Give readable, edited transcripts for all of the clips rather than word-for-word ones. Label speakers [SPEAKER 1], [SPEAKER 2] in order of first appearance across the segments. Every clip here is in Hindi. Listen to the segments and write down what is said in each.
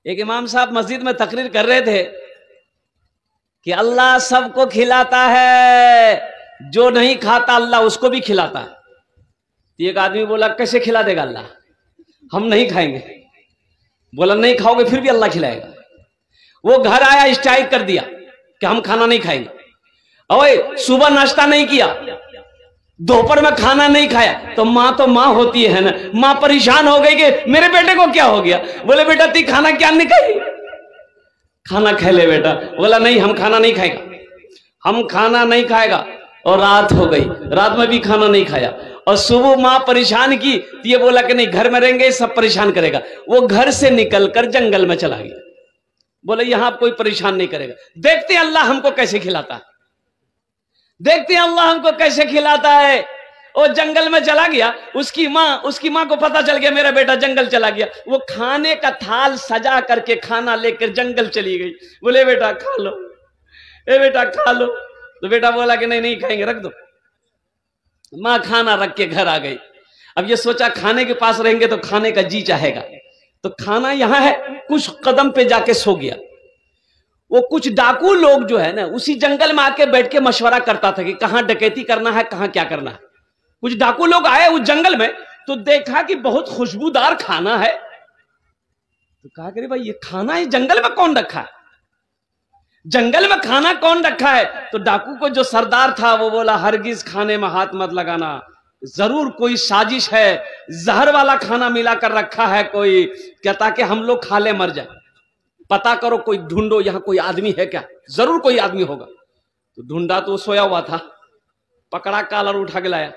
[SPEAKER 1] एक इमाम साहब मस्जिद में तकरीर कर रहे थे कि अल्लाह सबको खिलाता है, जो नहीं खाता अल्लाह उसको भी खिलाता है। एक आदमी बोला कैसे खिला देगा अल्लाह, हम नहीं खाएंगे। बोला नहीं खाओगे फिर भी अल्लाह खिलाएगा। वो घर आया, स्ट्राइक कर दिया कि हम खाना नहीं खाएंगे। ओए सुबह नाश्ता नहीं किया, दोपहर में खाना नहीं खाया, तो माँ होती है ना, माँ परेशान हो गई कि मेरे बेटे को क्या हो गया। बोले बेटा ती खाना क्या नहीं खाई, खाना खा ले बेटा। बोला नहीं हम खाना नहीं खाएगा, हम खाना नहीं खाएगा। और रात हो गई, रात में भी खाना नहीं खाया। और सुबह माँ परेशान की तो ये बोला कि नहीं घर में रहेंगे सब परेशान करेगा। वो घर से निकलकर जंगल में चला गया। बोले यहां कोई परेशान नहीं करेगा, देखते हैं अल्लाह हमको कैसे खिलाता है, देखते हैं अल्लाह हमको कैसे खिलाता है। वो जंगल में चला गया। उसकी माँ को पता चल गया मेरा बेटा जंगल चला गया। वो खाने का थाल सजा करके खाना लेकर जंगल चली गई। बोले बेटा खा लो, ए बेटा खा लो। तो बेटा बोला कि नहीं खाएंगे, रख दो। माँ खाना रख के घर आ गई। अब ये सोचा खाने के पास रहेंगे तो खाने का जी चाहेगा, तो खाना यहां है, कुछ कदम पे जाके सो गया। वो कुछ डाकू लोग जो है ना उसी जंगल में आके बैठ के मशवरा करता था कि कहां डकैती करना है, कहां क्या करना है। कुछ डाकू लोग आए उस जंगल में तो देखा कि बहुत खुशबूदार खाना है। तो कहा कि भाई ये खाना है जंगल में कौन रखा है, जंगल में खाना कौन रखा है। तो डाकू को जो सरदार था वो बोला हरगिज खाने में हाथ मत लगाना, जरूर कोई साजिश है, जहर वाला खाना मिला कर रखा है कोई, क्या ताकि हम लोग खा ले मर जाए। पता करो, कोई ढूंढो, यहां कोई आदमी है क्या, जरूर कोई आदमी होगा। तो ढूंढा तो सोया हुआ था, पकड़ा, कॉलर उठा के लाया।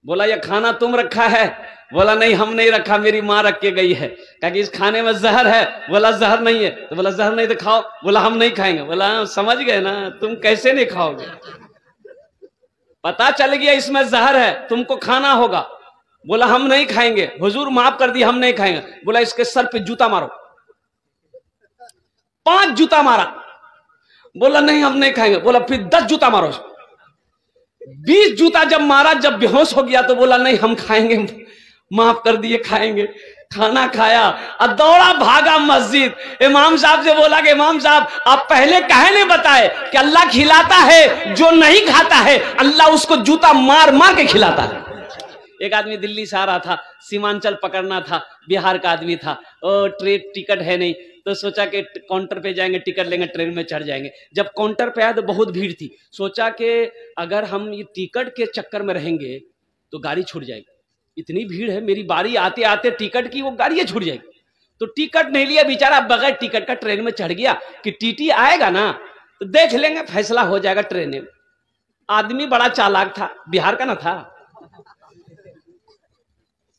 [SPEAKER 1] बोला ये खाना तुम रखा है। बोला नहीं हम नहीं रखा, मेरी माँ रख के गई है। कहा कि इस खाने में जहर है। बोला जहर नहीं है। तो बोला जहर नहीं तो खाओ। बोला हम नहीं खाएंगे। बोला समझ गए ना, तुम कैसे नहीं खाओगे, पता चल गया इसमें जहर है, तुमको खाना होगा। बोला हम नहीं खाएंगे, हुजूर माफ कर दी हम नहीं खाएंगे। बोला इसके सर पे जूता मारो। 5 जूता मारा। बोला नहीं हम नहीं खाएंगे। बोला फिर 10 जूता मारो। 20 जूता जब मारा, जब बेहोश हो गया तो बोला नहीं हम खाएंगे, माफ कर दिए खाएंगे। खाना खाया और दौड़ा भागा मस्जिद। इमाम साहब से बोला कि इमाम साहब आप पहले काहे नहीं बताए कि अल्लाह खिलाता है, जो नहीं खाता है अल्लाह उसको जूता मार मार के खिलाता है। एक आदमी दिल्ली से आ रहा था, सीमांचल पकड़ना था, बिहार का आदमी था। ट्रेन टिकट है नहीं, तो सोचा कि काउंटर पे जाएंगे, टिकट लेंगे, ट्रेन में चढ़ जाएंगे। जब काउंटर पे आया तो बहुत भीड़ थी। सोचा कि अगर हम ये टिकट के चक्कर में रहेंगे तो गाड़ी छूट जाएगी, इतनी भीड़ है, मेरी बारी आते आते टिकट की वो गाड़ी छूट जाएगी। तो टिकट नहीं लिया बेचारा, बगैर टिकट का ट्रेन में चढ़ गया कि टीटी आएगा ना तो देख लेंगे, फैसला हो जाएगा ट्रेन में। आदमी बड़ा चालाक था, बिहार का ना था।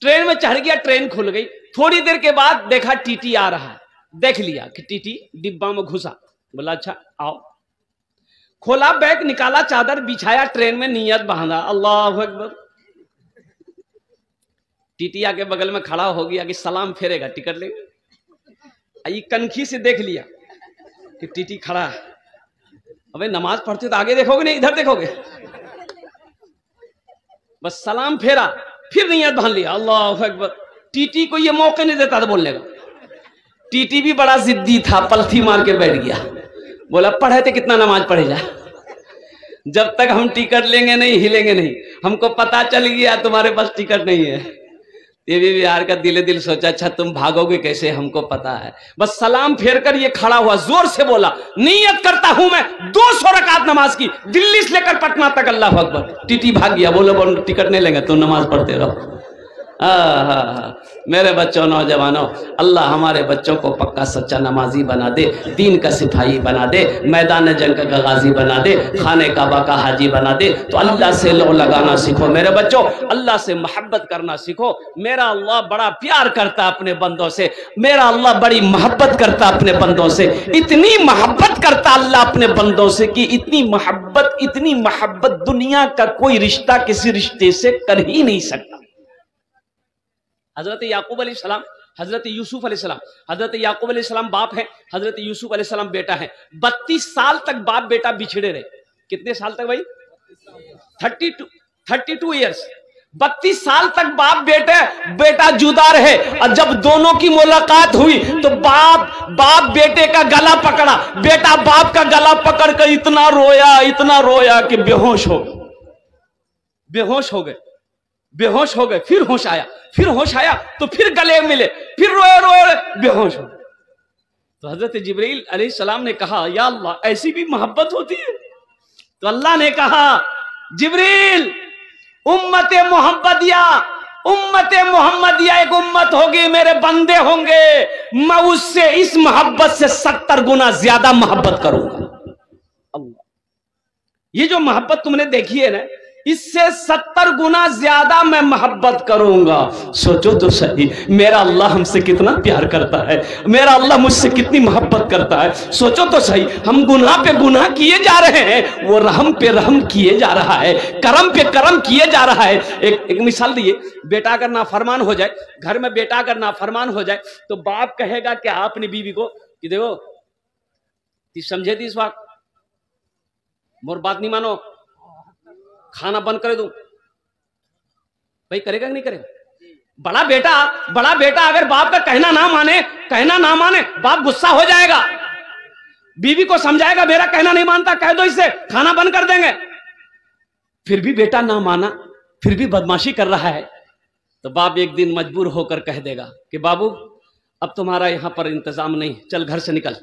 [SPEAKER 1] ट्रेन में चढ़ गया, ट्रेन खुल गई। थोड़ी देर के बाद देखा टीटी आ रहा है, देख लिया कि टीटी डिब्बा में घुसा। बोला अच्छा आओ। खोला बैग, निकाला, चादर बिछाया, ट्रेन में नियत बांधा, अल्लाह अकबर। टीटी आके बगल में खड़ा हो गया कि सलाम फेरेगा, टिकट लेगा। ये कनखी से देख लिया कि टीटी खड़ा है। अबे नमाज पढ़ते तो आगे देखोगे नहीं, इधर देखोगे। बस सलाम फेरा, फिर नियत बांध लिया, अल्लाह अकबर। टीटी को ये मौका नहीं देता था बोलने का। टीटी भी बड़ा जिद्दी था, पलथी मार के बैठ गया। बोला पढ़े थे कितना नमाज पढ़े जा, जब तक हम टिकट लेंगे नहीं हिलेंगे नहीं। हमको पता चल गया तुम्हारे पास टिकट नहीं है। ये भी बिहार का दिले दिल सोचा अच्छा तुम भागोगे कैसे, हमको पता है। बस सलाम फेर कर ये खड़ा हुआ, जोर से बोला नियत करता हूं मैं 200 रकात नमाज की, दिल्ली से लेकर पटना तक, अल्लाह अकबर। टीटी भाग गया। बोलो टिकट नहीं लेंगे, तुम नमाज पढ़ते रहो। मेरे बच्चों, नौजवानों, अल्लाह हमारे बच्चों को पक्का सच्चा नमाजी बना दे, दीन का सिपाही बना दे, मैदान जंग का गाजी बना दे, खाने काबा का हाजी बना दे। तो अल्लाह से लो लगाना सीखो मेरे बच्चों, अल्लाह से मोहब्बत करना सीखो। मेरा अल्लाह बड़ा प्यार करता अपने बंदों से, मेरा अल्लाह बड़ी मोहब्बत करता अपने बंदों से। इतनी मोहब्बत करता अल्लाह अपने बंदों से कि इतनी मोहब्बत दुनिया का कोई रिश्ता किसी रिश्ते से कर ही नहीं सकता। हजरत याकूब अलैहिस्सलाम, हजरत यूसुफ अलैहिस्सलाम, हजरत याकूब अलैहिस्सलाम बाप है, हजरत यूसुफ अलैहिस्सलाम बेटा है। 32 साल तक बाप बेटा बिछड़े रहे। कितने साल तक भाई? 32 ईयर्स। 32 साल तक बाप बेटा जुदा रहे, और जब दोनों की मुलाकात हुई तो बाप बेटे का गला पकड़ा, बेटा बाप का गला पकड़ कर इतना रोया कि बेहोश हो गए। फिर होश आया तो फिर गले मिले, फिर रोए बेहोश हो। तो हजरत जिब्रील अलैहिस्सलाम ने कहा, या अल्लाह, ऐसी भी मोहब्बत होती है? तो अल्लाह ने कहा, जिब्रील, उम्मत मोहम्मदिया एक उम्मत होगी, मेरे बंदे होंगे, मैं उससे इस मोहब्बत से 70 गुना ज्यादा मोहब्बत करूंगा। अल्लाह, ये जो मोहब्बत तुमने देखी है ना, इससे 70 गुना ज्यादा मैं मोहब्बत करूंगा। सोचो तो सही, मेरा अल्लाह हमसे कितना प्यार करता है, मेरा अल्लाह मुझसे कितनी मोहब्बत करता है। सोचो तो सही, हम गुनाह पे गुनाह किए जा रहे हैं, वो रहम पे रहम किए जा रहा है, करम पे करम किए जा रहा है। एक मिसाल दिए, बेटा अगर नाफरमान हो जाए, घर में बेटा अगर नाफरमान हो जाए तो बाप कहेगा कि आपने बीवी को कि देखो समझे थी इस वक्त, मोर बात नहीं मानो, खाना बंद कर दूं, भाई करेगा कि नहीं करेगा? बड़ा बेटा अगर बाप का कहना ना माने बाप गुस्सा हो जाएगा, बीवी को समझाएगा मेरा कहना नहीं मानता, कह दो इससे, खाना बंद कर देंगे। फिर भी बेटा ना माना, फिर भी बदमाशी कर रहा है, तो बाप एक दिन मजबूर होकर कह देगा कि बाबू अब तुम्हारा यहां पर इंतजाम नहीं, चल घर से निकल।